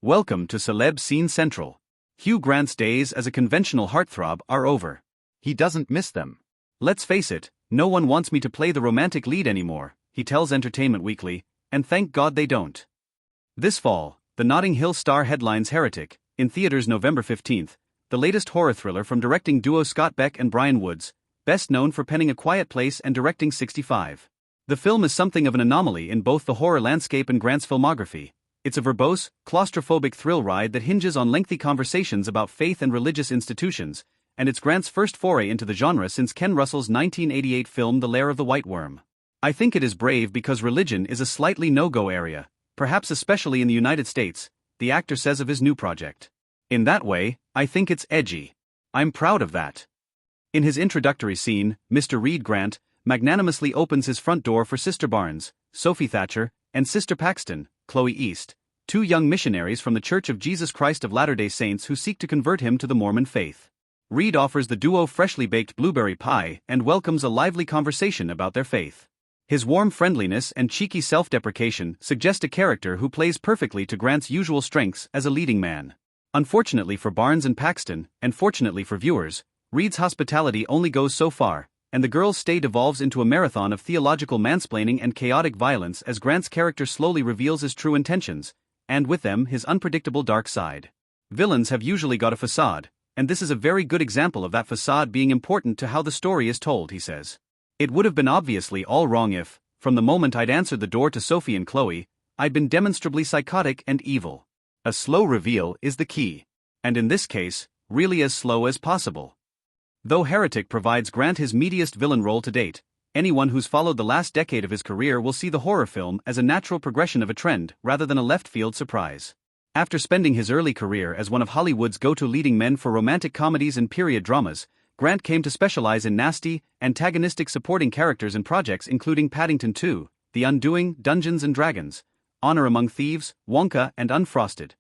Welcome to Celeb Scene Central. Hugh Grant's days as a conventional heartthrob are over. He doesn't miss them. Let's face it, no one wants me to play the romantic lead anymore, he tells Entertainment Weekly, and thank God they don't. This fall, the Notting Hill Star headlines Heretic, in theaters November 15th, the latest horror thriller from directing duo Scott Beck and Brian Woods, best known for penning A Quiet Place and directing 65. The film is something of an anomaly in both the horror landscape and Grant's filmography. It's a verbose, claustrophobic thrill ride that hinges on lengthy conversations about faith and religious institutions, and it's Grant's first foray into the genre since Ken Russell's 1988 film The Lair of the White Worm. I think it is brave because religion is a slightly no-go area, perhaps especially in the United States, the actor says of his new project. In that way, I think it's edgy. I'm proud of that. In his introductory scene, Mr. Reed Grant magnanimously opens his front door for Sister Barnes, Sophie Thatcher, and Sister Paxton, Chloe East, two young missionaries from the Church of Jesus Christ of Latter-day Saints who seek to convert him to the Mormon faith. Reed offers the duo freshly baked blueberry pie and welcomes a lively conversation about their faith. His warm friendliness and cheeky self-deprecation suggest a character who plays perfectly to Grant's usual strengths as a leading man. Unfortunately for Barnes and Paxton, and fortunately for viewers, Reed's hospitality only goes so far, and the girls' stay devolves into a marathon of theological mansplaining and chaotic violence as Grant's character slowly reveals his true intentions, and with them his unpredictable dark side. Villains have usually got a facade, and this is a very good example of that facade being important to how the story is told, he says. It would have been obviously all wrong if, from the moment I'd answered the door to Sophie and Chloe, I'd been demonstrably psychotic and evil. A slow reveal is the key, and in this case, really as slow as possible. Though Heretic provides Grant his meatiest villain role to date, anyone who's followed the last decade of his career will see the horror film as a natural progression of a trend rather than a left-field surprise. After spending his early career as one of Hollywood's go-to leading men for romantic comedies and period dramas, Grant came to specialize in nasty, antagonistic supporting characters in projects including Paddington 2, The Undoing, Dungeons and Dragons, Honor Among Thieves, Wonka and Unfrosted.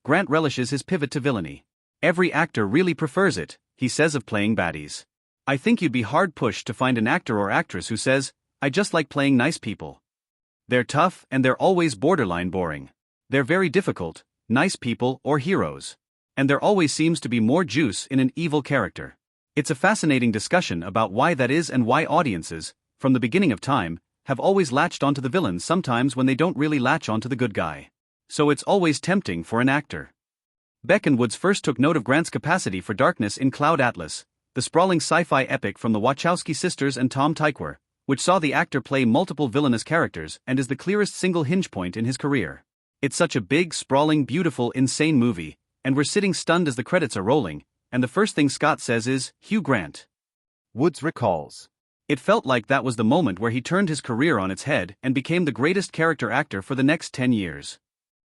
Grant relishes his pivot to villainy. Every actor really prefers it, he says of playing baddies. I think you'd be hard-pushed to find an actor or actress who says, I just like playing nice people. They're tough and they're always borderline boring. They're very difficult, nice people or heroes. And there always seems to be more juice in an evil character. It's a fascinating discussion about why that is and why audiences, from the beginning of time, have always latched onto the villain sometimes when they don't really latch onto the good guy. So it's always tempting for an actor. Beck and Woods first took note of Grant's capacity for darkness in Cloud Atlas, the sprawling sci-fi epic from the Wachowski sisters and Tom Tykwer, which saw the actor play multiple villainous characters and is the clearest single hinge point in his career. It's such a big, sprawling, beautiful, insane movie, and we're sitting stunned as the credits are rolling, and the first thing Scott says is, Hugh Grant. Woods recalls. It felt like that was the moment where he turned his career on its head and became the greatest character actor for the next 10 years.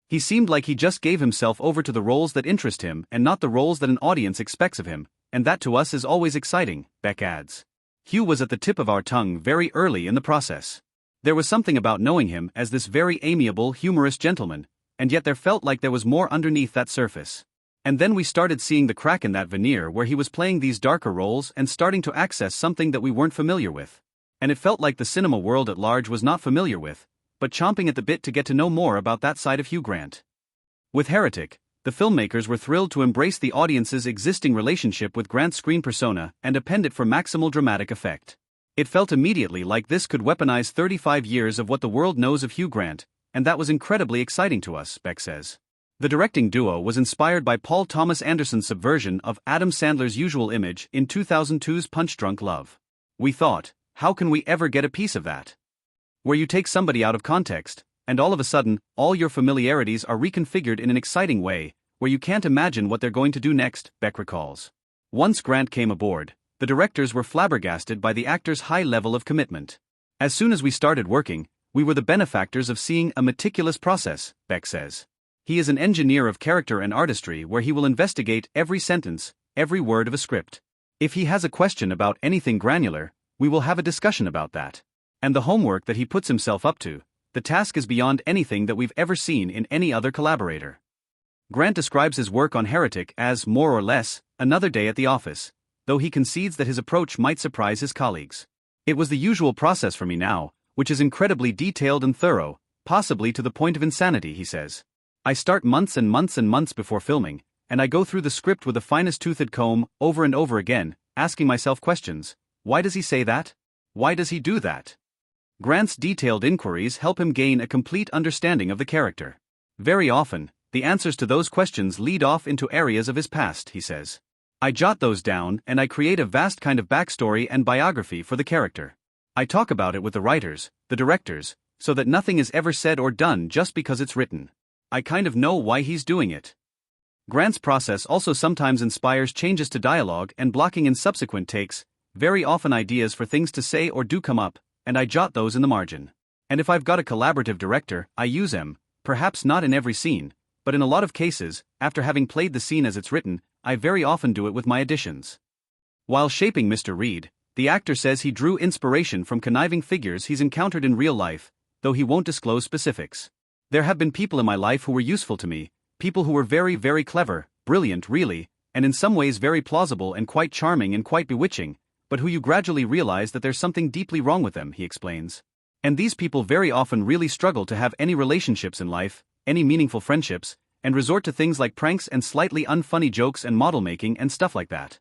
He seemed like he just gave himself over to the roles that interest him and not the roles that an audience expects of him, and that to us is always exciting, Beck adds. Hugh was at the tip of our tongue very early in the process. There was something about knowing him as this very amiable, humorous gentleman, and yet there felt like there was more underneath that surface. And then we started seeing the crack in that veneer where he was playing these darker roles and starting to access something that we weren't familiar with. And it felt like the cinema world at large was not familiar with, but chomping at the bit to get to know more about that side of Hugh Grant. With Heretic, the filmmakers were thrilled to embrace the audience's existing relationship with Grant's screen persona and append it for maximal dramatic effect. It felt immediately like this could weaponize 35 years of what the world knows of Hugh Grant, and that was incredibly exciting to us, Beck says. The directing duo was inspired by Paul Thomas Anderson's subversion of Adam Sandler's usual image in 2002's Punch-Drunk Love. We thought, how can we ever get a piece of that? Where you take somebody out of context, and all of a sudden, all your familiarities are reconfigured in an exciting way, where you can't imagine what they're going to do next, Beck recalls. Once Grant came aboard, the directors were flabbergasted by the actor's high level of commitment. As soon as we started working, we were the benefactors of seeing a meticulous process, Beck says. He is an engineer of character and artistry where he will investigate every sentence, every word of a script. If he has a question about anything granular, we will have a discussion about that. And the homework that he puts himself up to, the task is beyond anything that we've ever seen in any other collaborator. Grant describes his work on Heretic as, more or less, another day at the office, though he concedes that his approach might surprise his colleagues. It was the usual process for me now, which is incredibly detailed and thorough, possibly to the point of insanity, he says. I start months and months and months before filming, and I go through the script with the finest toothed comb, over and over again, asking myself questions. Why does he say that? Why does he do that? Grant's detailed inquiries help him gain a complete understanding of the character. Very often, the answers to those questions lead off into areas of his past, he says. I jot those down and I create a vast kind of backstory and biography for the character. I talk about it with the writers, the directors, so that nothing is ever said or done just because it's written. I kind of know why he's doing it. Grant's process also sometimes inspires changes to dialogue and blocking in subsequent takes. Very often ideas for things to say or do come up, and I jot those in the margin. And if I've got a collaborative director, I use them, perhaps not in every scene, but in a lot of cases, after having played the scene as it's written, I very often do it with my additions. While shaping Mr. Reed, the actor says he drew inspiration from conniving figures he's encountered in real life, though he won't disclose specifics. There have been people in my life who were useful to me, people who were very, very clever, brilliant really, and in some ways very plausible and quite charming and quite bewitching, but who you gradually realize that there's something deeply wrong with them, he explains. And these people very often really struggle to have any relationships in life, any meaningful friendships, and resort to things like pranks and slightly unfunny jokes and model making and stuff like that.